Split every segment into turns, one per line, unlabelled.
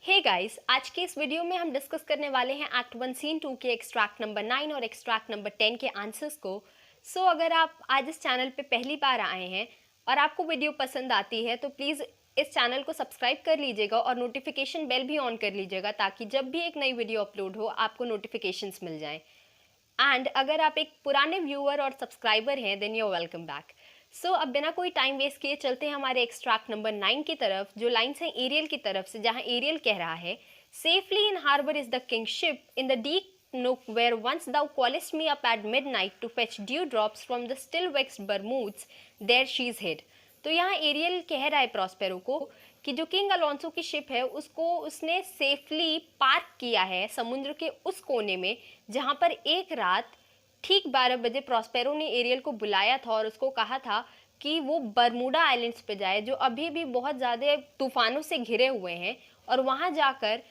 Hey guys, आज के इस वीडियो में हम डिस्कस करने वाले हैं एक्ट 1 सीन 2 के एक्सट्रैक्ट नंबर 9 और एक्सट्रैक्ट नंबर 10 के आंसर्स को। अगर आप आज इस चैनल पे पहली बार आए हैं और आपको वीडियो पसंद आती है तो प्लीज़ इस चैनल को सब्सक्राइब कर लीजिएगा और नोटिफिकेशन बेल भी ऑन कर लीजिएगा ताकि जब भी एक नई वीडियो अपलोड हो आपको नोटिफिकेशंस मिल जाएं। एंड अगर आप एक पुराने व्यूअर और सब्सक्राइबर हैं then you are welcome back. अब बिना कोई टाइम वेस्ट किए चलते हैं हमारे एक्सट्रैक्ट नंबर 9 की तरफ, जो लाइन्स हैं एरियल की तरफ से, जहां एरियल कह रहा है safely in harbour is the king ship in the deep nook where once thou callest me up at midnight to fetch dew drops from the still vexed Bermoothes, there she's hid। तो यहाँ aerial कह रहा है Prospero को कि जो king Alonso की ship है उसको उसने सेफली पार्क किया है समुद्र के उस कोने में जहाँ पर एक रात ठीक 12 बजे प्रॉस्पेरो ने एरियल को बुलाया था और उसको कहा था कि वो बरमूडा आइलैंड्स पे जाए जो अभी भी बहुत ज़्यादा तूफानों से घिरे हुए हैं, और वहाँ जाकर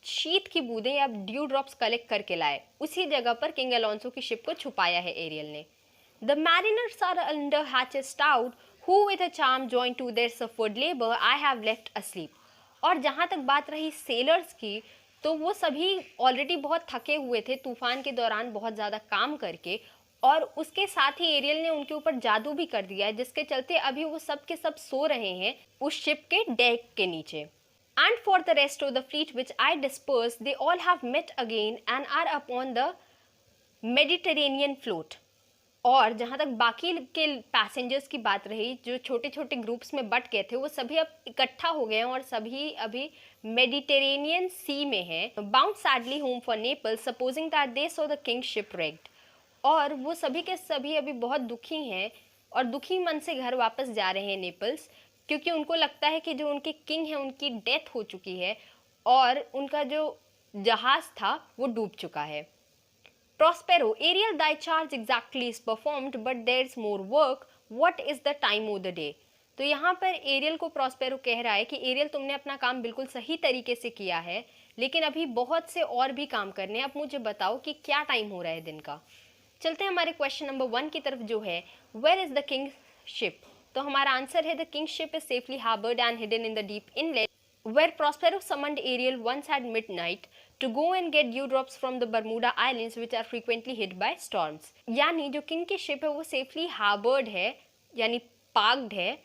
शीत की बूंदें या ड्यू ड्रॉप्स कलेक्ट करके लाए। उसी जगह पर किंग अलोंसो की शिप को छुपाया है एरियल ने। The mariners are under hatches stout who with a charm join to their suffered labour I have left asleep. और जहाँ तक बात रही सेलर्स की, तो वो सभी ऑलरेडी बहुत थके हुए थे तूफान के दौरान बहुत ज़्यादा काम करके, और उसके साथ ही एरियल ने उनके ऊपर जादू भी कर दिया है जिसके चलते अभी वो सब के सब सो रहे हैं उस शिप के डेक के नीचे। And for the rest of the fleet which I dispersed, they all have met again and are upon the Mediterranean float। और जहाँ तक बाकी के पैसेंजर्स की बात रही जो छोटे छोटे ग्रुप्स में बट गए थे, वो सभी अब इकट्ठा हो गए हैं और सभी अभी मेडिटेरेनियन सी में हैं। Bound sadly home for Naples supposing that they saw the king ship wrecked। और वो सभी के सभी अभी बहुत दुखी हैं और दुखी मन से घर वापस जा रहे हैं नेपल्स, क्योंकि उनको लगता है कि जो उनके किंग हैं उनकी डेथ हो चुकी है और उनका जो जहाज था वो डूब चुका है। Prospero, Ariel, thy charge exactly is performed, but there's more work. What is the time of the day? तो यहाँ पर एरियल को प्रॉस्पेरो कह रहा है कि एरियल तुमने अपना काम बिल्कुल सही तरीके से किया है, लेकिन अभी बहुत से और भी काम करने हैं। अब मुझे बताओ कि क्या टाइम हो रहा है दिन का। चलते हैं हमारे क्वेश्चन नंबर 1 की तरफ, जो है where is the king ship. तो हमारा आंसर है the king ship is safely harboured and hidden in the deep inlet where Prospero summoned Ariel once at midnight to go and get dewdrops from the Bermuda Islands which are frequently hit by storms। यानी जो king की ship है वो safely harboured है यानी parked है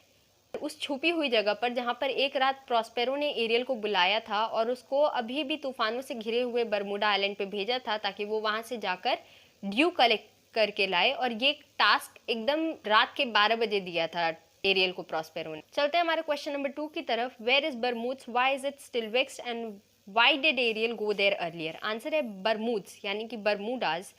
उस छुपी हुई जगह पर जहाँ पर एक रात प्रॉस्पेरो ने एरियल को बुलाया था और उसको अभी भी तूफानों से घिरे हुए बरमूडा आइलैंड पे भेजा था ताकि वो वहाँ से जाकर ड्यू कलेक्ट करके लाए, और ये टास्क एकदम रात के 12 बजे दिया था एरियल को प्रॉस्पेरो ने। चलते हैं हमारे क्वेश्चन नंबर 2 की तरफ। Where is Bermoothes, why is it still vexed and why did Ariel go there earlier. Answer है बरमूथ्स यानी कि Bermudas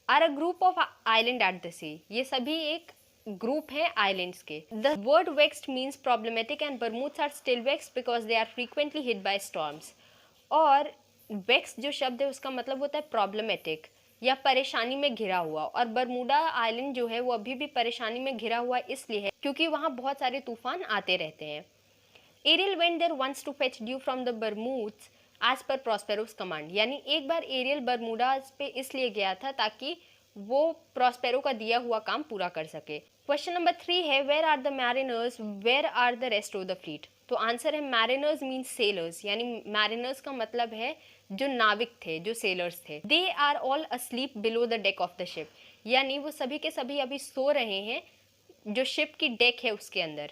are a group of island at the sea. ये सभी एक ग्रुप है आइलैंड्स के। The word vexed means problematic and Bermoothes are still vexed because they are frequently hit by storms. और वेक्स्ड जो शब्द है उसका मतलब होता है प्रॉब्लमेटिक या परेशानी में घिरा हुआ, और बरमूडा आइलैंड जो है वो अभी भी परेशानी में घिरा हुआ इसलिए है क्योंकि वहाँ बहुत सारे तूफान आते रहते हैं। Ariel went there once to fetch dew from the Bermoothes as per Prospero's command. यानी एक बार एरियल बरमूडा पे इसलिए गया था ताकि वो प्रॉस्पेरो का दिया हुआ काम पूरा कर सके। क्वेश्चन नंबर 3 है where are the mariners, where are the rest of the fleet. तो आंसर है मैरिनर्स मीन्स सेलर्स, यानी मैरिनर्स का मतलब है जो नाविक थे, जो सेलर्स थे। They are all asleep below the deck of the ship, यानी वो सभी के सभी अभी सो रहे हैं जो शिप की डेक है उसके अंदर।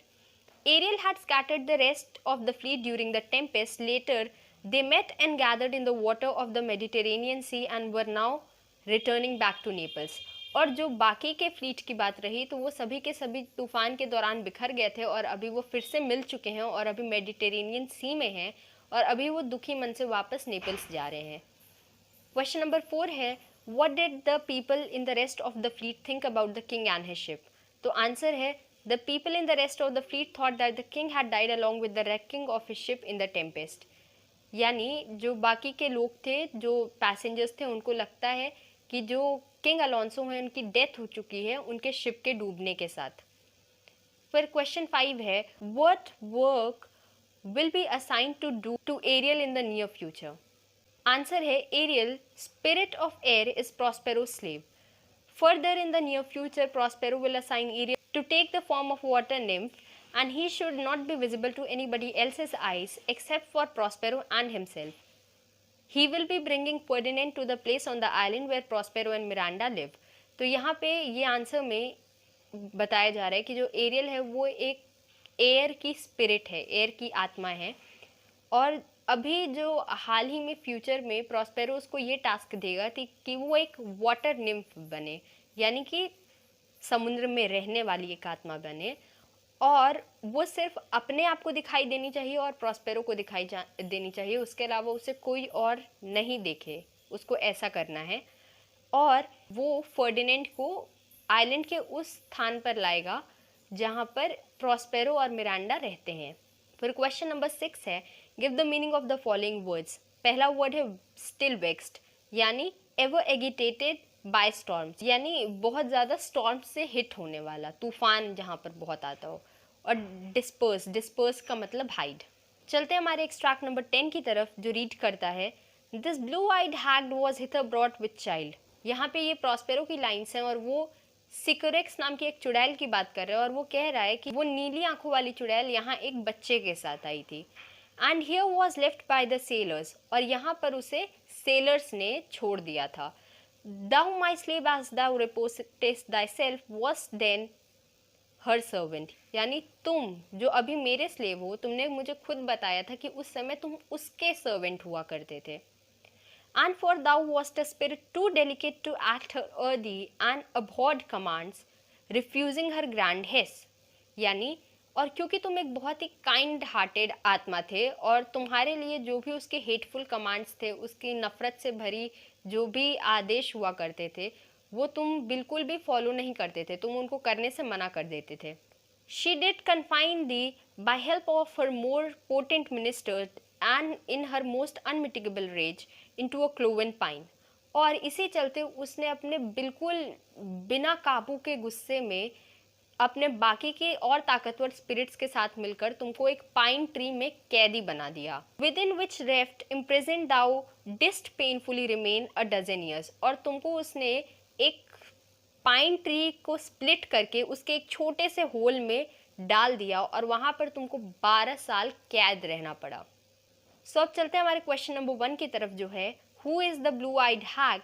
Ariel had scattered the rest of the fleet during the tempest, later they met and gathered in the water of the Mediterranean sea and were now returning back to Naples. और जो बाकी के fleet की बात रही तो वो सभी के सभी तूफान के दौरान बिखर गए थे और अभी वो फिर से मिल चुके हैं और अभी मेडिटेरेनियन सी में हैं और अभी वो दुखी मन से वापस नेपल्स जा रहे हैं। क्वेश्चन नंबर 4 है what did the people in the rest of the fleet think about the king and his ship. तो आंसर है the people in the rest of the fleet thought that the king had died along with the wrecking of his ship in the Tempest. यानी जो बाकी के लोग थे, जो passengers थे, उनको लगता है कि जो किंग अलोंसो हैं उनकी डेथ हो चुकी है उनके शिप के डूबने के साथ। फिर क्वेश्चन 5 है what work will be assigned to do to Ariel in the near future। Answer है Ariel, spirit of air is Prospero's slave। Further in the near future, Prospero will assign Ariel to take the form of water nymph and he should not be visible to anybody else's eyes except for Prospero and himself. He will be bringing Ferdinand to the place on the island where Prospero and Miranda live. तो यहाँ पे ये answer में बताया जा रहा है कि जो एरियल है वो एक एयर की स्पिरिट है, एयर की आत्मा है, और अभी जो हाल ही में फ्यूचर में प्रॉस्पेरो उसको ये टास्क देगा कि वो एक वाटर निम्फ बने, यानी कि समुद्र में रहने वाली एक आत्मा बने, और वो सिर्फ अपने आप को दिखाई देनी चाहिए और प्रॉस्पेरो को दिखाई देनी चाहिए, उसके अलावा उसे कोई और नहीं देखे, उसको ऐसा करना है। और वो फर्डिनेंड को आइलैंड के उस स्थान पर लाएगा जहाँ पर प्रॉस्पेरो और मिरांडा रहते हैं। फिर क्वेश्चन नंबर 6 है, give the meaning of the following words. पहला वर्ड है स्टिल वेक्स्ड, यानी एवर एगिटेटेड बाय स्टॉर्म्स, यानी बहुत ज़्यादा स्टॉर्म से हिट होने वाला, तूफान जहाँ पर बहुत आता हो। और डिस्पर्स, डिस्पर्स का मतलब हाइड। चलते हैं हमारे एक्सट्रैक्ट नंबर 10 की तरफ, जो रीड करता है, this blue eyed hag was hither brought with child. यहाँ पे ये प्रॉस्पेरो की लाइन्स हैं और वो सिकोरेक्स नाम की एक चुड़ैल की बात कर रहे हैं, और वो कह रहा है कि वो नीली आंखों वाली चुड़ैल यहाँ एक बच्चे के साथ आई थी। And here was left by the sellers, और यहाँ पर उसे सेलर्स ने छोड़ दिया था। Thou my slave as thou reposest thyself was then her servant, यानी तुम जो अभी मेरे स्लेव हो, तुमने मुझे खुद बताया था कि उस समय तुम उसके सर्वेंट हुआ करते थे। And for thou wast a spirit too delicate to act her earthy and abhorred commands, refusing her grand hiss, यानी और क्योंकि तुम एक बहुत ही काइंड हार्टेड आत्मा थे और तुम्हारे लिए जो भी उसके हेटफुल कमांड्स थे, उसकी नफ़रत से भरी जो भी आदेश हुआ करते थे, वो तुम बिल्कुल भी फॉलो नहीं करते थे, तुम उनको करने से मना कर देते थे। She did confine thee by help of her more potent ministers and in her most unmitigable rage into a cloven pine, और इसी चलते उसने अपने बिल्कुल बिना काबू के गुस्से में अपने बाकी के और ताकतवर स्पिरिट्स के साथ मिलकर तुमको एक पाइन ट्री में कैदी बना दिया। Within which rift imprisoned thou didst painfully remain a dozen years, और तुमको उसने एक पाइन ट्री को स्प्लिट करके उसके एक छोटे से होल में डाल दिया और वहाँ पर तुमको 12 साल कैद रहना पड़ा। सो अब चलते हैं हमारे क्वेश्चन नंबर 1 की तरफ, जो है who is the blue eyed hag,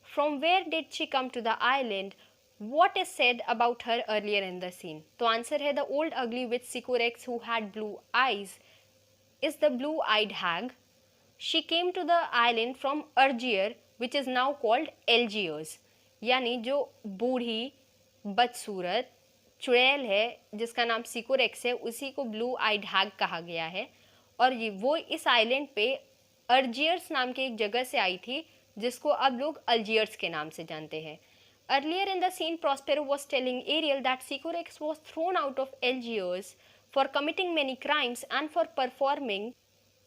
from where did she come to the island, What is said about her earlier in the scene? तो आंसर है the old ugly witch Sycorax who had blue eyes is the blue-eyed hag. She came to the island from Argier, which is now called Algiers. यानी जो बूढ़ी बदसूरत चुड़ैल है जिसका नाम सिकोरेक्स है, उसी को ब्लू आइड हैग कहा गया है, और ये वो इस आइलैंड पे अर्जियर्स नाम की एक जगह से आई थी जिसको अब लोग अल्जियर्स के नाम से जानते हैं। Earlier in the scene, Prospero was telling Ariel that Sycorax was thrown out of Algiers for committing many crimes and for performing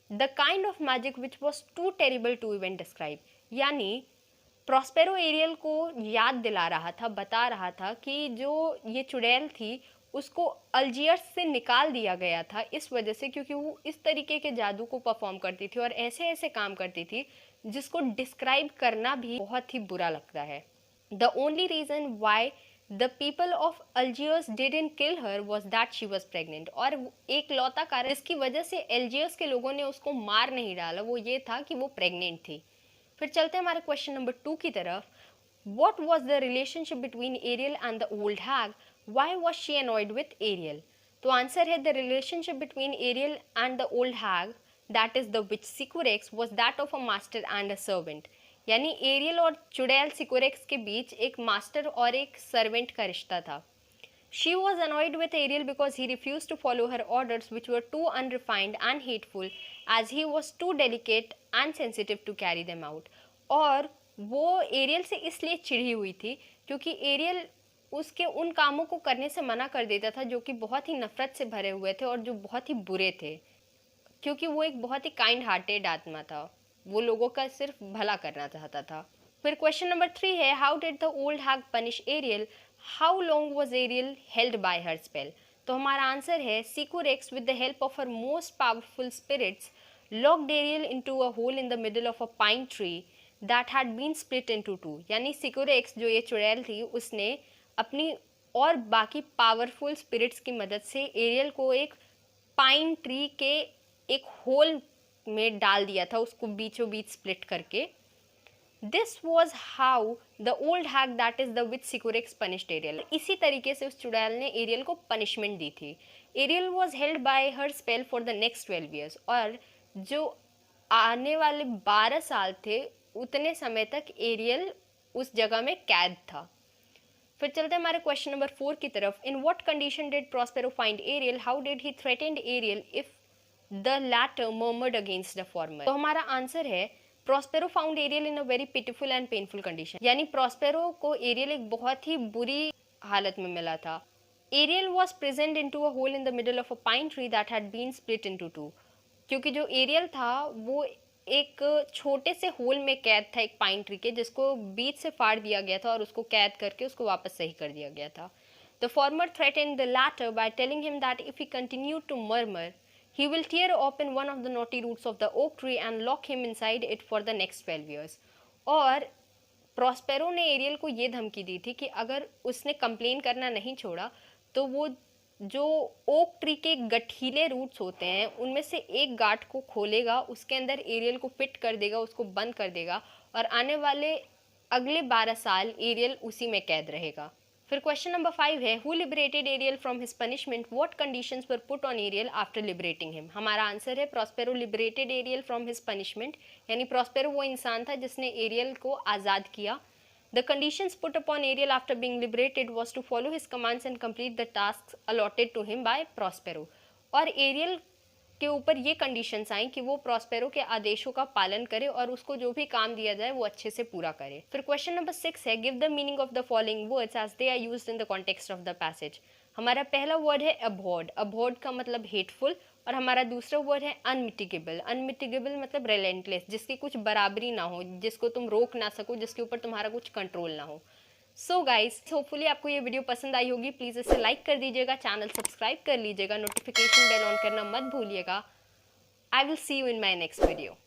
the kind of magic which was too terrible to even describe. यानी Prospero aerial को याद दिला रहा था, बता रहा था कि जो ये चुड़ैल थी उसको अल्जियर्स से निकाल दिया गया था इस वजह से क्योंकि वो इस तरीके के जादू को परफॉर्म करती थी और ऐसे ऐसे काम करती थी जिसको डिस्क्राइब करना भी बहुत ही बुरा लगता है। The only reason why the people of Algiers didn't kill her was that she was pregnant. और एक लौता कारण इसकी वजह से एल्जियर्स के लोगों ने उसको मार नहीं डाला, वो ये था कि वो प्रेग्नेंट थी। फिर चलते हैं हमारे क्वेश्चन नंबर 2 की तरफ। What was the relationship between Ariel and the old hag? Why was she annoyed with Ariel? तो आंसर है the relationship between Ariel and the old hag, that is the witch Sycorax, was that of a master and a servant. यानी aerial और चुड़ैल सिकोरेक्स के बीच एक master और एक servant का रिश्ता था। She was annoyed with Ariel because he refused to follow her orders which were too unrefined and hateful as he was too delicate and sensitive to carry them out. और वो aerial से इसलिए चिढ़ी हुई थी क्योंकि एरियल उसके उन कामों को करने से मना कर देता था जो कि बहुत ही नफरत से भरे हुए थे और जो बहुत ही बुरे थे, क्योंकि वो एक बहुत ही काइंड हार्टेड आत्मा था, वो लोगों का सिर्फ भला करना चाहता था। फिर क्वेश्चन नंबर 3 है how did the old hag punish Ariel, how long was Ariel held by her spell. तो हमारा आंसर है Sycorax with the help of her most powerful spirits locked Ariel into a hole in the middle of a pine tree that had been split into 2। यानी सिकोरेक्स जो ये चुड़ैल थी उसने अपनी और बाकी पावरफुल स्पिरिट्स की मदद से एरियल को एक पाइन ट्री के एक होल में डाल दिया था, उसको बीचों बीच स्प्लिट करके। This was how the old hag that is the witch Sycorax punished Ariel. इसी तरीके से उस चुड़ैल ने एरियल को पनिशमेंट दी थी। Ariel was held by her spell for the next 12 years, और जो आने वाले 12 साल थे उतने समय तक एरियल उस जगह में कैद था। फिर चलते हैं हमारे क्वेश्चन नंबर 4 की तरफ। In what condition did Prospero find Ariel, how did he threatened Ariel if the latter murmured against the former. तो हमारा आंसर है Prospero found Ariel in a very pitiful and painful condition, यानी Prospero को Ariel एक बहुत ही बुरी हालत में मिला था। Ariel was present into a hole in the middle of a pine tree that had been split into two, क्योंकि जो एरियल था वो एक छोटे से होल में कैद था एक पाइन ट्री के, जिसको बीच से फाड़ दिया गया था और उसको कैद करके उसको वापस सही कर दिया गया था। The former threatened the latter by telling him that if he continue to murmur he will tear open one of the knotty roots of the oak tree and lock him inside it for the next 12 years। और Prospero ने aerial को ये धमकी दी थी कि अगर उसने complain करना नहीं छोड़ा तो वो जो ओक ट्री के गठीले रूट्स होते हैं उनमें से एक गांठ को खोलेगा, उसके अंदर एरियल को फिट कर देगा, उसको बंद कर देगा, और आने वाले अगले 12 साल एरियल उसी में कैद रहेगा। फिर क्वेश्चन नंबर 5 है, who liberated Ariel from his punishment, what conditions were put on Ariel after liberating him. हमारा आंसर है Prospero liberated Ariel from his punishment, यानी प्रॉस्पेरो वो इंसान था जिसने एरियल को आज़ाद किया। The conditions put upon Ariel after being liberated was to follow his commands and complete the tasks allotted to him by Prospero। और aerial के ऊपर ये कंडीशंस आई कि वो प्रॉस्पेरो के आदेशों का पालन करे और उसको जो भी काम दिया जाए वो अच्छे से पूरा करे। फिर क्वेश्चन नंबर 6 है, give the meaning of the following words as they are used in the context of the passage. हमारा पहला वर्ड है अबॉर्ड, अबॉर्ड का मतलब हेटफुल, और हमारा दूसरा वर्ड है अनमिटिगेबल, अनमिटिगेबल मतलब रिलेंटलेस, जिसकी कुछ बराबरी ना हो, जिसको तुम रोक ना सको, जिसके ऊपर तुम्हारा कुछ कंट्रोल ना हो। सो गाइज, होपफुली आपको ये वीडियो पसंद आई होगी। प्लीज़ इसे लाइक कर दीजिएगा, चैनल सब्सक्राइब कर लीजिएगा, नोटिफिकेशन बेल ऑन करना मत भूलिएगा। I will see you in my next video.